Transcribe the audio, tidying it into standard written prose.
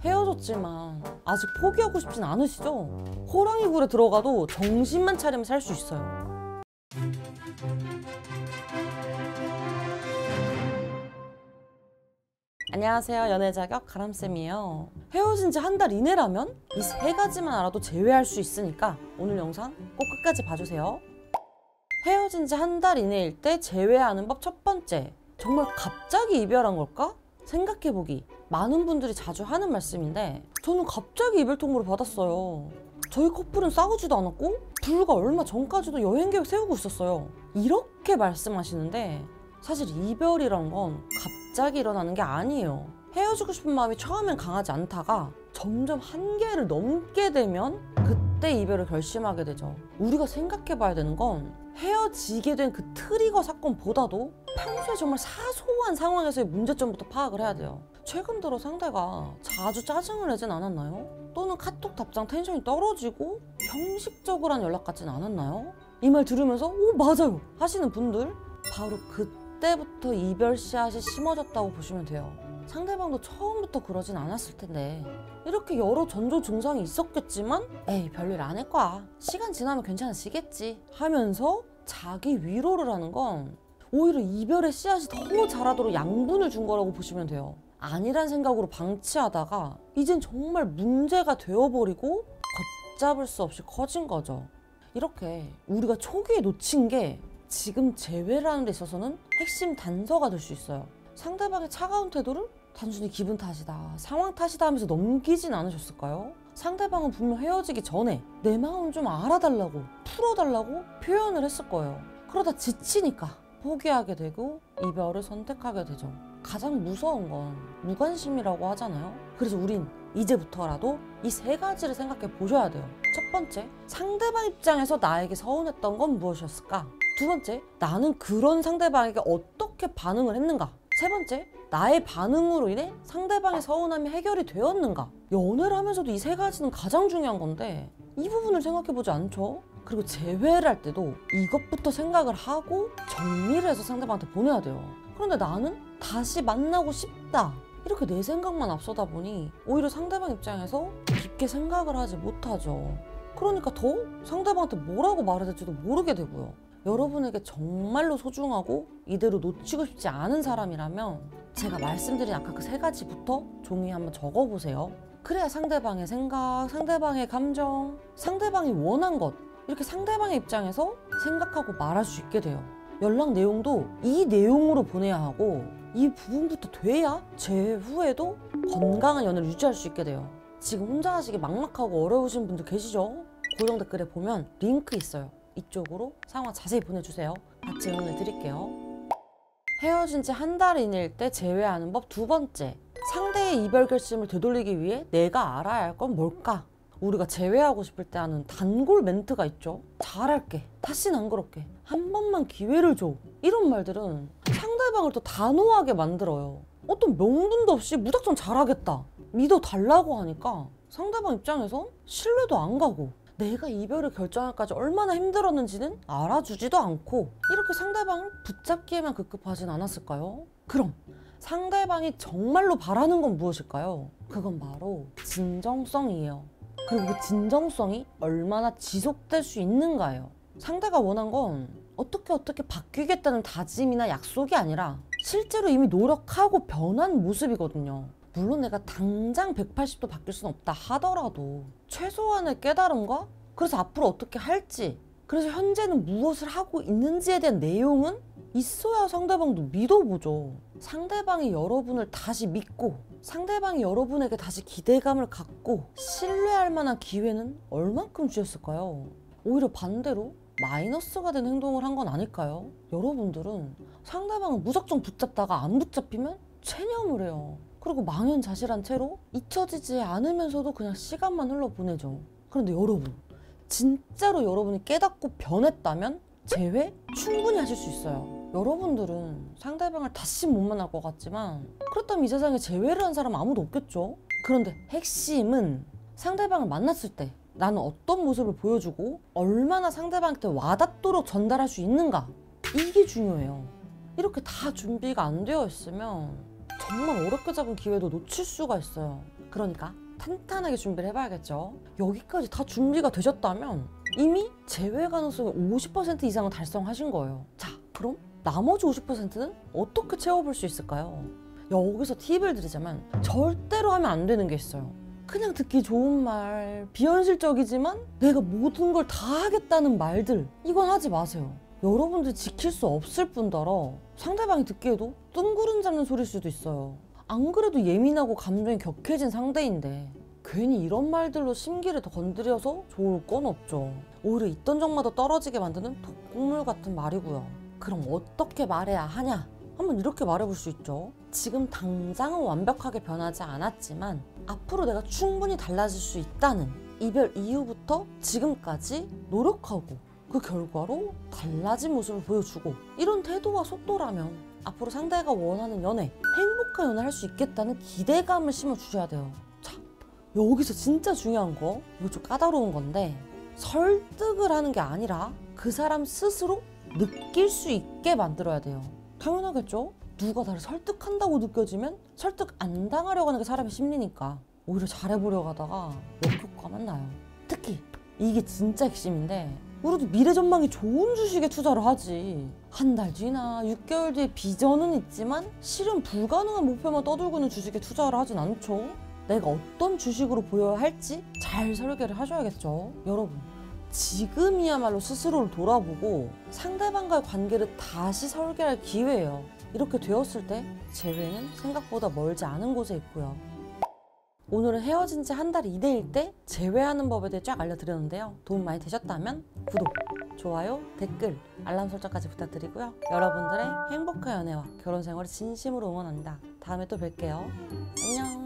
헤어졌지만 아직 포기하고 싶진 않으시죠? 호랑이 굴에 들어가도 정신만 차리면 살 수 있어요. 안녕하세요. 연애자격 가람쌤이에요. 헤어진 지 한 달 이내라면 이 세 가지만 알아도 제외할 수 있으니까 오늘 영상 꼭 끝까지 봐주세요. 헤어진 지 한 달 이내일 때 제외하는 법 첫 번째, 정말 갑자기 이별한 걸까? 생각해보기. 많은 분들이 자주 하는 말씀인데 저는 갑자기 이별 통보를 받았어요. 저희 커플은 싸우지도 않았고 불과 얼마 전까지도 여행 계획 세우고 있었어요. 이렇게 말씀하시는데 사실 이별이란 건 갑자기 일어나는 게 아니에요. 헤어지고 싶은 마음이 처음엔 강하지 않다가 점점 한계를 넘게 되면 그때 이별을 결심하게 되죠. 우리가 생각해 봐야 되는 건 헤어지게 된 그 트리거 사건보다도 평소에 정말 사소한 상황에서의 문제점부터 파악을 해야 돼요. 최근 들어 상대가 자주 짜증을 내진 않았나요? 또는 카톡 답장 텐션이 떨어지고 형식적으로 한 연락 같진 않았나요? 이 말 들으면서 오 맞아요 하시는 분들, 바로 그때부터 이별 씨앗이 심어졌다고 보시면 돼요. 상대방도 처음부터 그러진 않았을 텐데 이렇게 여러 전조 증상이 있었겠지만 에이 별일 아닐 거야, 시간 지나면 괜찮아지겠지 하면서 자기 위로를 하는 건 오히려 이별의 씨앗이 더 자라도록 양분을 준 거라고 보시면 돼요. 아니란 생각으로 방치하다가 이젠 정말 문제가 되어버리고 걷잡을 수 없이 커진 거죠. 이렇게 우리가 초기에 놓친 게 지금 재회를 하는 데 있어서는 핵심 단서가 될 수 있어요. 상대방의 차가운 태도를 단순히 기분 탓이다, 상황 탓이다 하면서 넘기진 않으셨을까요? 상대방은 분명 헤어지기 전에 내 마음 좀 알아달라고, 풀어달라고 표현을 했을 거예요. 그러다 지치니까 포기하게 되고 이별을 선택하게 되죠. 가장 무서운 건 무관심이라고 하잖아요. 그래서 우린 이제부터라도 이 세 가지를 생각해 보셔야 돼요. 첫 번째, 상대방 입장에서 나에게 서운했던 건 무엇이었을까? 두 번째, 나는 그런 상대방에게 어떻게 반응을 했는가? 세 번째, 나의 반응으로 인해 상대방의 서운함이 해결이 되었는가? 연애를 하면서도 이 세 가지는 가장 중요한 건데 이 부분을 생각해보지 않죠? 그리고 재회를 할 때도 이것부터 생각을 하고 정리를 해서 상대방한테 보내야 돼요. 그런데 나는 다시 만나고 싶다, 이렇게 내 생각만 앞서다 보니 오히려 상대방 입장에서 깊게 생각을 하지 못하죠. 그러니까 더 상대방한테 뭐라고 말해야 될지도 모르게 되고요. 여러분에게 정말로 소중하고 이대로 놓치고 싶지 않은 사람이라면 제가 말씀드린 아까 그 세 가지부터 종이에 한번 적어보세요. 그래야 상대방의 생각, 상대방의 감정, 상대방이 원한 것, 이렇게 상대방의 입장에서 생각하고 말할 수 있게 돼요. 연락 내용도 이 내용으로 보내야 하고 이 부분부터 돼야 재회 후에도 건강한 연애를 유지할 수 있게 돼요. 지금 혼자 하시기 막막하고 어려우신 분들 계시죠? 고정 댓글에 보면 링크 있어요. 이쪽으로 상황 자세히 보내주세요. 같이 응원해 드릴게요. 헤어진 지 한 달 이내일 때 제외하는 법 두 번째, 상대의 이별 결심을 되돌리기 위해 내가 알아야 할 건 뭘까? 우리가 제외하고 싶을 때 하는 단골 멘트가 있죠. 잘할게, 다신 안 그럴게, 한 번만 기회를 줘, 이런 말들은 상대방을 더 단호하게 만들어요. 어떤 명분도 없이 무작정 잘하겠다, 믿어달라고 하니까 상대방 입장에선 신뢰도 안 가고 내가 이별을 결정하기까지 얼마나 힘들었는지는 알아주지도 않고 이렇게 상대방을 붙잡기에만 급급하진 않았을까요? 그럼 상대방이 정말로 바라는 건 무엇일까요? 그건 바로 진정성이에요. 그리고 그 진정성이 얼마나 지속될 수 있는가예요. 상대가 원한 건 어떻게 바뀌겠다는 다짐이나 약속이 아니라 실제로 이미 노력하고 변한 모습이거든요. 물론 내가 당장 180도 바뀔 수는 없다 하더라도 최소한의 깨달음과 그래서 앞으로 어떻게 할지, 그래서 현재는 무엇을 하고 있는지에 대한 내용은 있어야 상대방도 믿어보죠. 상대방이 여러분을 다시 믿고 상대방이 여러분에게 다시 기대감을 갖고 신뢰할 만한 기회는 얼만큼 주셨을까요? 오히려 반대로 마이너스가 된 행동을 한 건 아닐까요? 여러분들은 상대방을 무작정 붙잡다가 안 붙잡히면 체념을 해요. 그리고 망연자실한 채로 잊혀지지 않으면서도 그냥 시간만 흘러보내죠. 그런데 여러분, 진짜로 여러분이 깨닫고 변했다면 재회 충분히 하실 수 있어요. 여러분들은 상대방을 다시 못 만날 것 같지만 그렇다면 이 세상에 재회를 한 사람 아무도 없겠죠? 그런데 핵심은 상대방을 만났을 때 나는 어떤 모습을 보여주고 얼마나 상대방한테 와닿도록 전달할 수 있는가, 이게 중요해요. 이렇게 다 준비가 안 되어 있으면 정말 어렵게 잡은 기회도 놓칠 수가 있어요. 그러니까 탄탄하게 준비를 해봐야겠죠. 여기까지 다 준비가 되셨다면 이미 제외 가능성이 50% 이상은 달성하신 거예요. 자, 그럼 나머지 50%는 어떻게 채워볼 수 있을까요? 여기서 팁을 드리자면 절대로 하면 안 되는 게 있어요. 그냥 듣기 좋은 말, 비현실적이지만 내가 모든 걸 다 하겠다는 말들, 이건 하지 마세요. 여러분들 지킬 수 없을 뿐더러 상대방이 듣기에도 뜬구름 잡는 소리일 수도 있어요. 안 그래도 예민하고 감정이 격해진 상대인데 괜히 이런 말들로 심기를 더 건드려서 좋을 건 없죠. 오히려 있던 적마다 떨어지게 만드는 독극물 같은 말이고요. 그럼 어떻게 말해야 하냐? 한번 이렇게 말해볼 수 있죠. 지금 당장은 완벽하게 변하지 않았지만 앞으로 내가 충분히 달라질 수 있다는, 이별 이후부터 지금까지 노력하고 그 결과로 달라진 모습을 보여주고, 이런 태도와 속도라면 앞으로 상대가 원하는 연애, 행복한 연애를 할 수 있겠다는 기대감을 심어주셔야 돼요. 자, 여기서 진짜 중요한 거, 이거 좀 까다로운 건데, 설득을 하는 게 아니라 그 사람 스스로 느낄 수 있게 만들어야 돼요. 당연하겠죠? 누가 나를 설득한다고 느껴지면 설득 안 당하려고 하는 게 사람의 심리니까 오히려 잘해보려고 하다가 역효과만 나요. 특히 이게 진짜 핵심인데, 우리도 미래 전망이 좋은 주식에 투자를 하지, 한 달 뒤나 6개월 뒤에 비전은 있지만 실현 불가능한 목표만 떠들고 있는 주식에 투자를 하진 않죠. 내가 어떤 주식으로 보여야 할지 잘 설계를 하셔야겠죠. 여러분, 지금이야말로 스스로를 돌아보고 상대방과의 관계를 다시 설계할 기회예요. 이렇게 되었을 때 재회는 생각보다 멀지 않은 곳에 있고요. 오늘은 헤어진 지 한 달 이내일 때 재회하는 법에 대해 쫙 알려드렸는데요. 도움 많이 되셨다면 구독, 좋아요, 댓글, 알람 설정까지 부탁드리고요. 여러분들의 행복한 연애와 결혼 생활을 진심으로 응원합니다. 다음에 또 뵐게요. 안녕.